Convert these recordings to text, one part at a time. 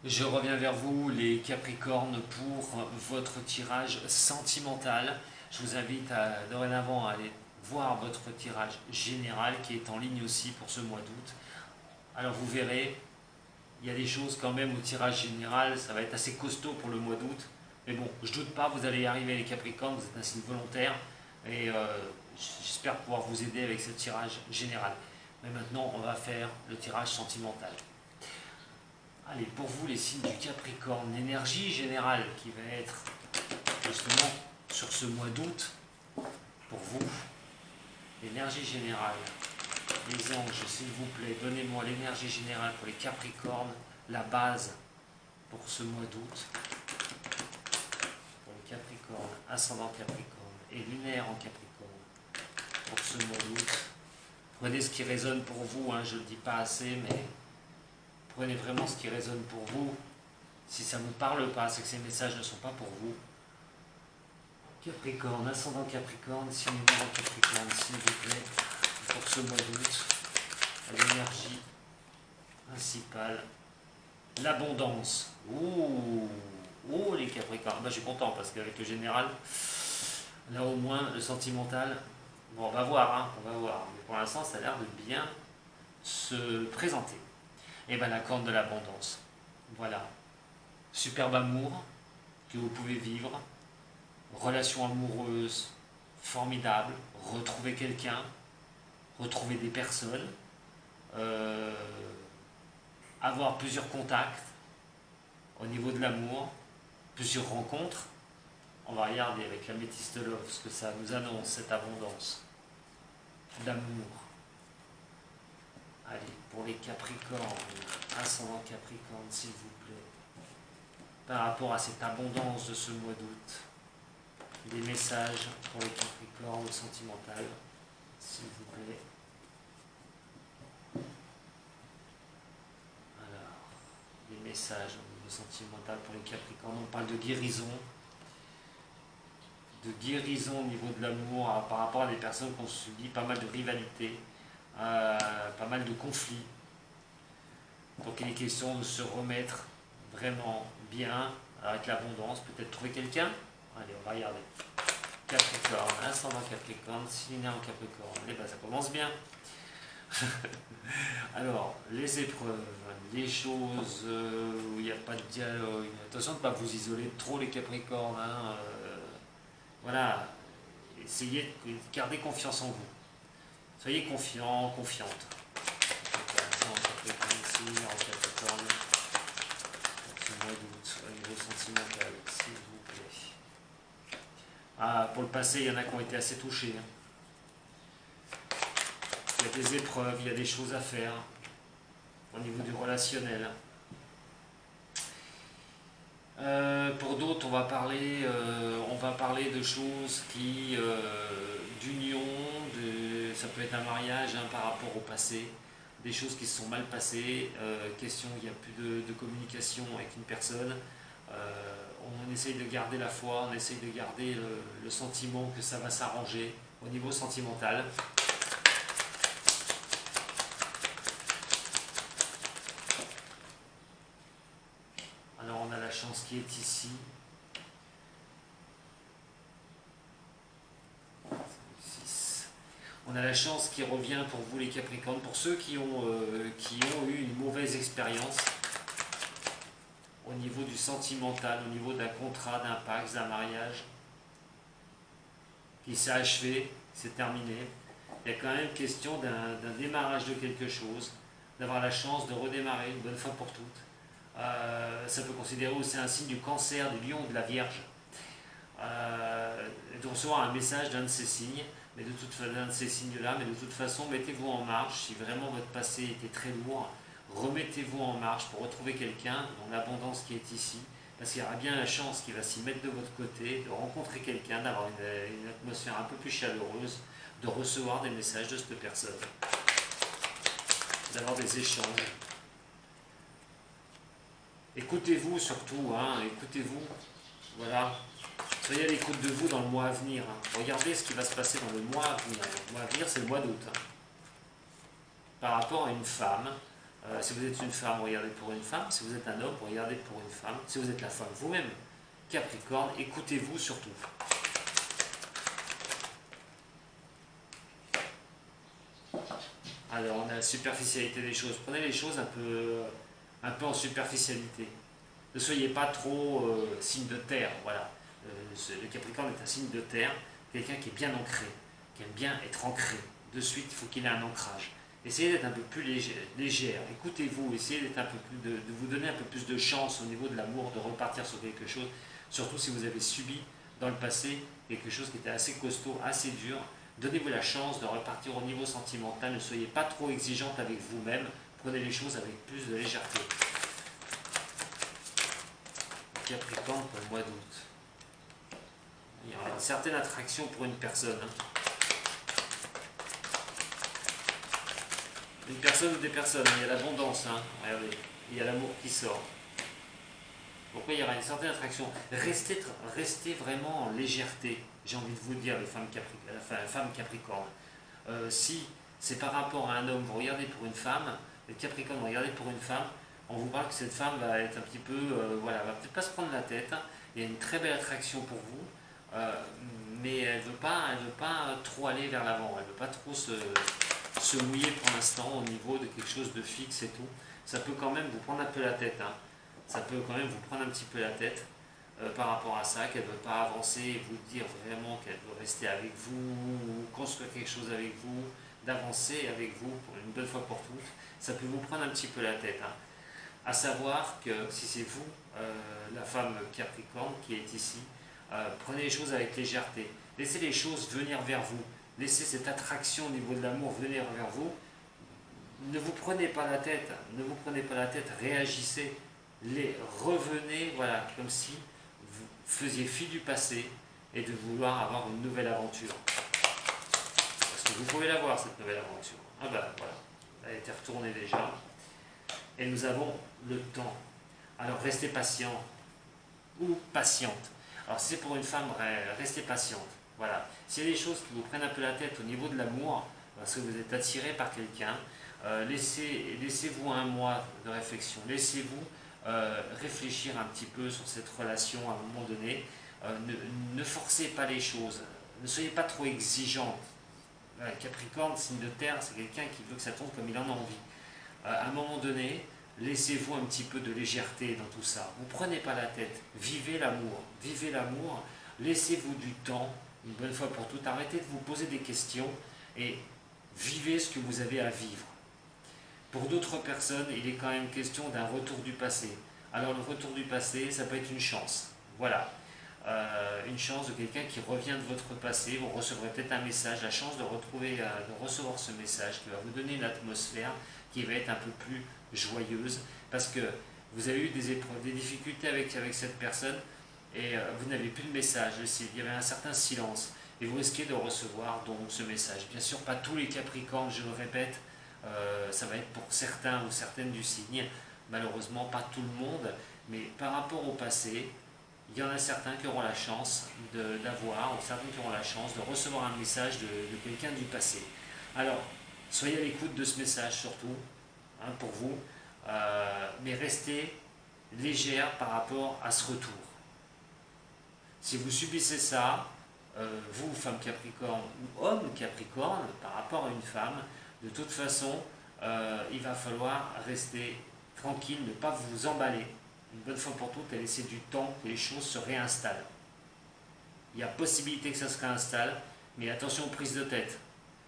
Je reviens vers vous, les Capricornes, pour votre tirage sentimental. Je vous invite dorénavant à aller voir votre tirage général qui est en ligne aussi pour ce mois d'août. Alors vous verrez, il y a des choses quand même au tirage général, ça va être assez costaud pour le mois d'août. Mais bon, je doute pas, vous allez y arriver les Capricornes, vous êtes un signe volontaire et j'espère pouvoir vous aider avec ce tirage général. Mais maintenant, on va faire le tirage sentimental. Allez, pour vous les signes du Capricorne, l'énergie générale qui va être justement sur ce mois d'août, pour vous, l'énergie générale, les anges, s'il vous plaît, donnez-moi l'énergie générale pour les Capricornes, la base pour ce mois d'août, pour les Capricornes, ascendant Capricorne et lunaire en Capricorne, pour ce mois d'août. Prenez ce qui résonne pour vous, hein, je ne le dis pas assez, mais prenez vraiment ce qui résonne pour vous. Si ça ne vous parle pas, c'est que ces messages ne sont pas pour vous. Capricorne, ascendant Capricorne, signe lunaire en Capricorne, s'il vous plaît, pour ce mois d'août, l'énergie principale, l'abondance. Ouh, oh les Capricornes, je suis content parce qu'avec le général, là au moins le sentimental, bon, on va voir, hein, on va voir. Mais pour l'instant, ça a l'air de bien se présenter. Et bien la corne de l'abondance. Voilà. Superbe amour que vous pouvez vivre. Relation amoureuse formidable. Retrouver quelqu'un. Retrouver des personnes. Avoir plusieurs contacts au niveau de l'amour. Plusieurs rencontres. On va regarder avec la métiste love ce que ça nous annonce, cette abondance d'amour. Allez, pour les Capricornes, ascendant Capricorne, s'il vous plaît, par rapport à cette abondance de ce mois d'août, des messages pour les Capricornes sentimental, s'il vous plaît. Alors, des messages au niveau sentimental pour les Capricornes, on parle de guérison au niveau de l'amour par rapport à des personnes qui ont subi pas mal de rivalités. Pas mal de conflits. Donc il est question de se remettre vraiment bien avec l'abondance, peut-être trouver quelqu'un. Allez, on va regarder. Capricorne, ascendant Capricorne, signe lunaire en Capricorne. Eh ben, ça commence bien. Alors, les épreuves, les choses où il n'y a pas de dialogue. Attention de ne pas vous isoler trop les Capricornes. Hein. Voilà, essayez de garder confiance en vous. Soyez confiants, confiantes. En Capricorne, ce mois d'août, au niveau sentimental, s'il vous plaît. Ah, pour le passé, il y en a qui ont été assez touchés. Il y a des épreuves, il y a des choses à faire au niveau du relationnel. Pour d'autres, on va parler de choses qui, d'union, ça peut être un mariage hein, par rapport au passé, des choses qui se sont mal passées, question il n'y a plus de communication avec une personne, on essaye de garder la foi, on essaye de garder le sentiment que ça va s'arranger au niveau sentimental. Alors on a la chance qui est ici. On a la chance qui revient pour vous les Capricornes, pour ceux qui ont eu une mauvaise expérience au niveau du sentimental, au niveau d'un contrat, d'un pacte, d'un mariage qui s'est achevé, c'est terminé. Il y a quand même question d'un démarrage de quelque chose, d'avoir la chance de redémarrer une bonne fois pour toutes. Ça peut considérer aussi un signe du cancer, du lion, de la vierge. De recevoir un message d'un de ces signes, mais d'un de ces signes-là, mais de toute façon, mettez-vous en marche. Si vraiment votre passé était très lourd, remettez-vous en marche pour retrouver quelqu'un dans l'abondance qui est ici, parce qu'il y aura bien la chance qui va s'y mettre de votre côté, de rencontrer quelqu'un, d'avoir une atmosphère un peu plus chaleureuse, de recevoir des messages de cette personne, d'avoir des échanges. Écoutez-vous surtout, hein, écoutez-vous, voilà. Soyez à l'écoute de vous dans le mois à venir. Hein. Regardez ce qui va se passer dans le mois à venir. Le mois à venir, c'est le mois d'août. Hein. Par rapport à une femme Si vous êtes une femme, regardez pour une femme. Si vous êtes un homme, regardez pour une femme. Si vous êtes la femme vous-même, Capricorne, écoutez-vous surtout. Alors, on a la superficialité des choses. Prenez les choses un peu en superficialité. Ne soyez pas trop signe de terre, voilà. Le Capricorne est un signe de terre, quelqu'un qui est bien ancré, qui aime bien être ancré. De suite, il faut qu'il ait un ancrage. Essayez d'être un peu plus légère. Écoutez-vous, essayez d'être un peu plus de vous donner un peu plus de chance au niveau de l'amour, de repartir sur quelque chose. Surtout si vous avez subi dans le passé quelque chose qui était assez costaud, assez dur. Donnez-vous la chance de repartir au niveau sentimental. Ne soyez pas trop exigeante avec vous-même. Prenez les choses avec plus de légèreté. Capricorne pour le mois d'août. Il y a une certaine attraction pour une personne. Une personne ou des personnes. Il y a l'abondance. Regardez. Il y a l'amour qui sort. Pourquoi il y aura une certaine attraction? Restez vraiment en légèreté. J'ai envie de vous dire, les femmes Capricorne. Si c'est par rapport à un homme, vous regardez pour une femme, les Capricorne, vous regardez pour une femme, on vous parle que cette femme va être un petit peu, voilà, va peut-être pas se prendre la tête. Il y a une très belle attraction pour vous, mais elle veut pas trop aller vers l'avant. Elle veut pas trop se mouiller pour l'instant au niveau de quelque chose de fixe et tout. Ça peut quand même vous prendre un peu la tête. Ça peut quand même vous prendre un petit peu la tête par rapport à ça, qu'elle ne veut pas avancer et vous dire vraiment qu'elle veut rester avec vous, construire quelque chose avec vous, d'avancer avec vous pour une bonne fois pour toutes. Ça peut vous prendre un petit peu la tête. À savoir que si c'est vous, la femme Capricorne qui est ici, prenez les choses avec légèreté. Laissez les choses venir vers vous. Laissez cette attraction au niveau de l'amour venir vers vous. Ne vous prenez pas la tête. Ne vous prenez pas la tête. Réagissez. Revenez, voilà, comme si vous faisiez fi du passé et de vouloir avoir une nouvelle aventure. Parce que vous pouvez l'avoir, cette nouvelle aventure. Ah ben voilà, elle a été retournée déjà. Et nous avons le temps. Alors restez patient ou patiente. Alors si c'est pour une femme, restez patiente. Voilà. S'il y a des choses qui vous prennent un peu la tête au niveau de l'amour, parce que vous êtes attiré par quelqu'un, laissez-vous un mois de réflexion. Laissez-vous réfléchir un petit peu sur cette relation à un moment donné. Ne forcez pas les choses. Ne soyez pas trop exigeante. Capricorne, signe de terre, c'est quelqu'un qui veut que ça tombe comme il en a envie. À un moment donné, laissez-vous un petit peu de légèreté dans tout ça. Vous ne prenez pas la tête. Vivez l'amour. Vivez l'amour. Laissez-vous du temps, une bonne fois pour toutes. Arrêtez de vous poser des questions et vivez ce que vous avez à vivre. Pour d'autres personnes, il est quand même question d'un retour du passé. Alors le retour du passé, ça peut être une chance. Voilà. Une chance de quelqu'un qui revient de votre passé. Vous recevrez peut-être un message, la chance de recevoir ce message qui va vous donner une atmosphère qui va être un peu plus joyeuse. Parce que vous avez eu des épreuves, des difficultés avec cette personne et vous n'avez plus de message. Il y avait un certain silence. Et vous risquez de recevoir donc ce message. Bien sûr, pas tous les Capricornes, je le répète. Ça va être pour certains ou certaines du signe, malheureusement pas tout le monde, mais par rapport au passé, il y en a certains qui auront la chance d'avoir, ou certains qui auront la chance de recevoir un message de quelqu'un du passé. Alors, soyez à l'écoute de ce message surtout, pour vous, mais restez légère par rapport à ce retour. Si vous subissez ça, vous, femme Capricorne ou homme Capricorne, par rapport à une femme, de toute façon, il va falloir rester tranquille, ne pas vous emballer. Une bonne fois pour toutes, et laisser du temps que les choses se réinstallent. Il y a possibilité que ça se réinstalle, mais attention aux prises de tête.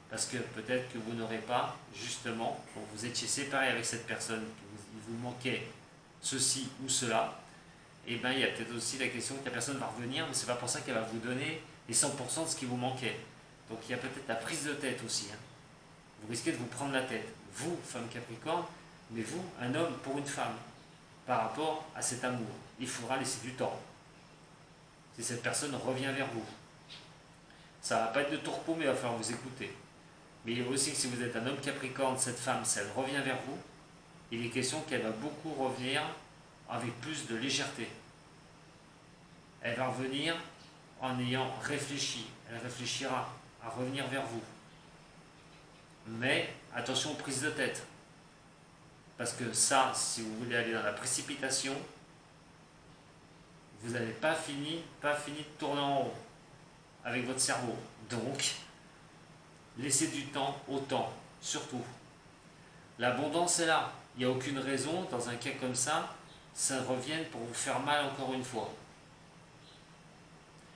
Parce que peut-être que vous n'aurez pas, justement, quand vous étiez séparé avec cette personne, il vous manquait ceci ou cela, et bien il y a peut-être aussi la question que la personne va revenir, mais ce n'est pas pour ça qu'elle va vous donner les 100% de ce qui vous manquait. Donc il y a peut-être la prise de tête aussi. Vous risquez de vous prendre la tête. Vous, femme Capricorne, mais vous, un homme pour une femme, par rapport à cet amour. Il faudra laisser du temps. Si cette personne revient vers vous. Ça ne va pas être de tourpeau, mais il va falloir vous écouter. Mais il est aussi que si vous êtes un homme Capricorne, cette femme, si elle revient vers vous, il est question qu'elle va beaucoup revenir avec plus de légèreté. Elle va revenir en ayant réfléchi. Elle réfléchira à revenir vers vous. Mais attention aux prises de tête. Parce que ça, si vous voulez aller dans la précipitation, vous n'avez pas fini de tourner en rond avec votre cerveau. Donc, laissez du temps au temps, surtout. L'abondance est là. Il n'y a aucune raison, dans un cas comme ça revienne pour vous faire mal encore une fois.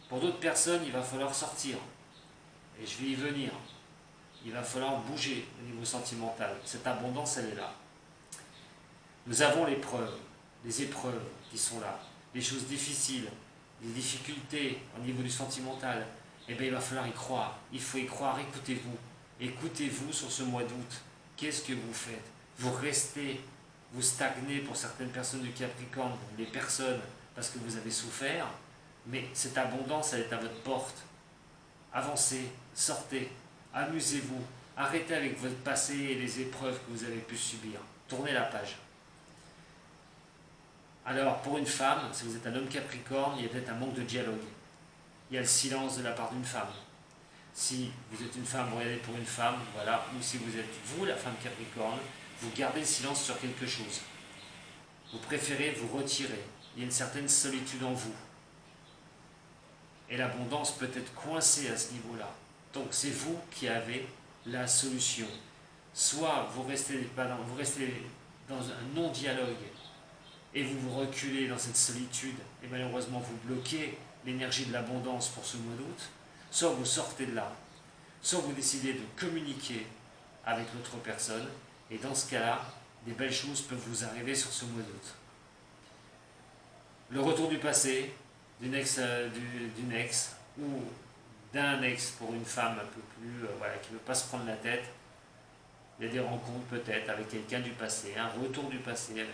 Pour d'autres personnes, il va falloir sortir. Et je vais y venir. Il va falloir bouger au niveau sentimental. Cette abondance, elle est là. Nous avons l'épreuve, les épreuves qui sont là, les choses difficiles, les difficultés au niveau du sentimental. Eh bien, il va falloir y croire. Il faut y croire. Écoutez-vous. Écoutez-vous sur ce mois d'août. Qu'est-ce que vous faites? Vous restez, vous stagnez pour certaines personnes du Capricorne, les personnes, parce que vous avez souffert. Mais cette abondance, elle est à votre porte. Avancez, sortez, amusez-vous. Arrêtez avec votre passé et les épreuves que vous avez pu subir. Tournez la page. Alors, pour une femme, si vous êtes un homme Capricorne, il y a peut-être un manque de dialogue. Il y a le silence de la part d'une femme. Si vous êtes une femme, vous regardez pour une femme, voilà, ou si vous êtes vous, la femme Capricorne, vous gardez le silence sur quelque chose. Vous préférez vous retirer. Il y a une certaine solitude en vous. Et l'abondance peut être coincée à ce niveau-là. Donc c'est vous qui avez la solution. Soit vous restez dans un non-dialogue et vous vous reculez dans cette solitude et malheureusement vous bloquez l'énergie de l'abondance pour ce mois d'août, soit vous sortez de là, soit vous décidez de communiquer avec l'autre personne et dans ce cas-là, des belles choses peuvent vous arriver sur ce mois d'août. Le retour du passé, d'une ex ou d'un ex pour une femme un peu plus, qui ne veut pas se prendre la tête. Il y a des rencontres peut-être avec quelqu'un du passé, un retour du passé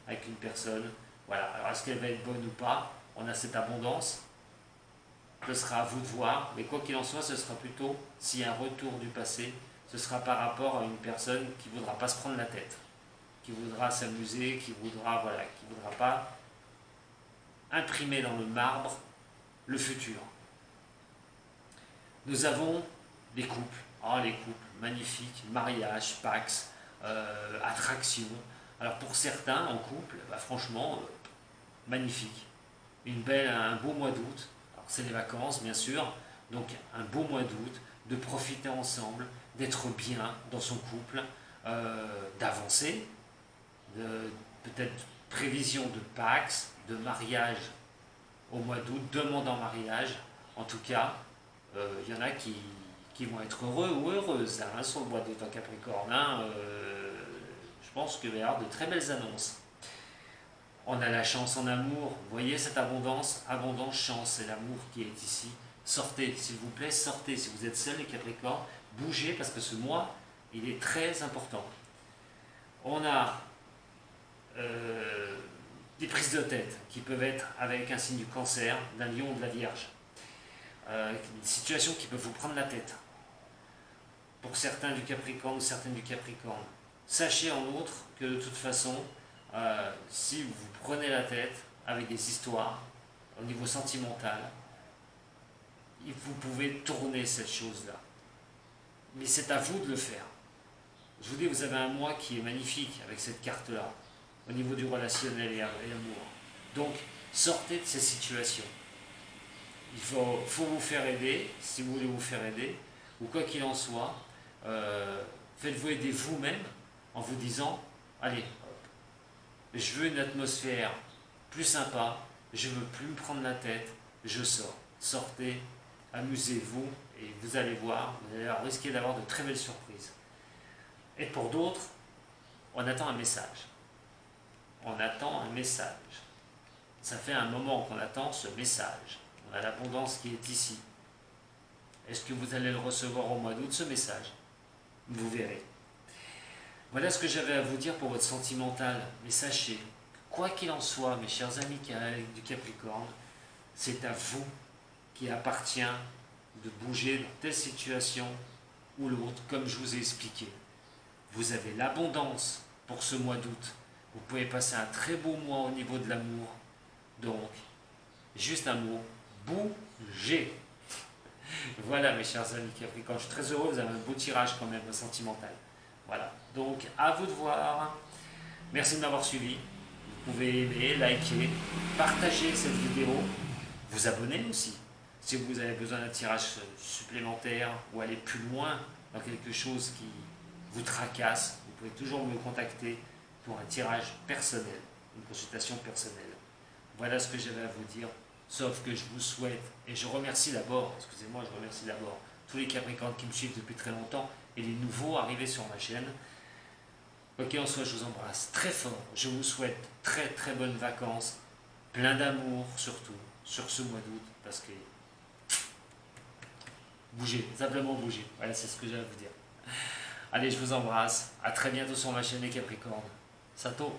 avec une personne. Voilà. Alors est-ce qu'elle va être bonne ou pas? On a cette abondance. Ce sera à vous de voir, mais quoi qu'il en soit, ce sera plutôt, s'il y a un retour du passé, ce sera par rapport à une personne qui ne voudra pas se prendre la tête, qui voudra s'amuser, qui voudra pas imprimer dans le marbre le futur. Nous avons les couples, les couples magnifiques, mariage, pax, attraction. Alors pour certains en couple, franchement, magnifique. Un beau mois d'août. Alors c'est les vacances bien sûr, donc un beau mois d'août, de profiter ensemble, d'être bien dans son couple, d'avancer, peut-être prévision de pax, de mariage au mois d'août, demande en mariage. En tout cas, il y en a qui vont être heureux ou heureuses sur le mois d'août en Capricorne. Je pense qu'il va y avoir de très belles annonces. On a la chance en amour. Vous voyez cette abondance? Abondance, chance, c'est l'amour qui est ici. Sortez, s'il vous plaît, sortez. Si vous êtes seul, les Capricornes, bougez parce que ce mois, il est très important. On a des prises de tête qui peuvent être avec un signe du Cancer, d'un Lion ou de la Vierge. Des situations qui peuvent vous prendre la tête. Pour certains du Capricorne ou certaines du Capricorne. Sachez en outre que de toute façon, si vous prenez la tête avec des histoires au niveau sentimental, vous pouvez tourner cette chose-là. Mais c'est à vous de le faire. Je vous dis, vous avez un mois qui est magnifique avec cette carte-là, au niveau du relationnel et l'amour. Donc, sortez de ces situations. Il faut vous faire aider, si vous voulez vous faire aider, ou quoi qu'il en soit, faites-vous aider vous-même en vous disant, allez, je veux une atmosphère plus sympa, je ne veux plus me prendre la tête, je sors. Sortez, amusez-vous, et vous allez voir, vous allez risquer d'avoir de très belles surprises. Et pour d'autres, on attend un message. On attend un message. Ça fait un moment qu'on attend ce message. On a l'abondance qui est ici. Est-ce que vous allez le recevoir au mois d'août, ce message? Vous verrez. Voilà ce que j'avais à vous dire pour votre sentimental. Mais sachez, quoi qu'il en soit, mes chers amis du Capricorne, c'est à vous qui appartient de bouger dans telle situation ou l'autre, comme je vous ai expliqué. Vous avez l'abondance pour ce mois d'août. Vous pouvez passer un très beau mois au niveau de l'amour. Donc, juste un mot, bougez. Voilà mes chers amis Capricorne, je suis très heureux, vous avez un beau tirage quand même sentimental. Voilà, donc à vous de voir. Merci de m'avoir suivi. Vous pouvez aimer, liker, partager cette vidéo, vous abonner aussi. Si vous avez besoin d'un tirage supplémentaire ou aller plus loin dans quelque chose qui vous tracasse, vous pouvez toujours me contacter pour un tirage personnel, une consultation personnelle. Voilà ce que j'avais à vous dire, sauf que je vous souhaite, et je remercie d'abord, excusez-moi, je remercie d'abord tous les Capricornes qui me suivent depuis très longtemps et les nouveaux arrivés sur ma chaîne. Ok, en soi, je vous embrasse très fort. Je vous souhaite très très bonnes vacances, plein d'amour surtout, sur ce mois d'août, parce que bougez, simplement bougez. Voilà, c'est ce que j'ai à vous dire. Allez, je vous embrasse. À très bientôt sur ma chaîne les Capricornes. Sato.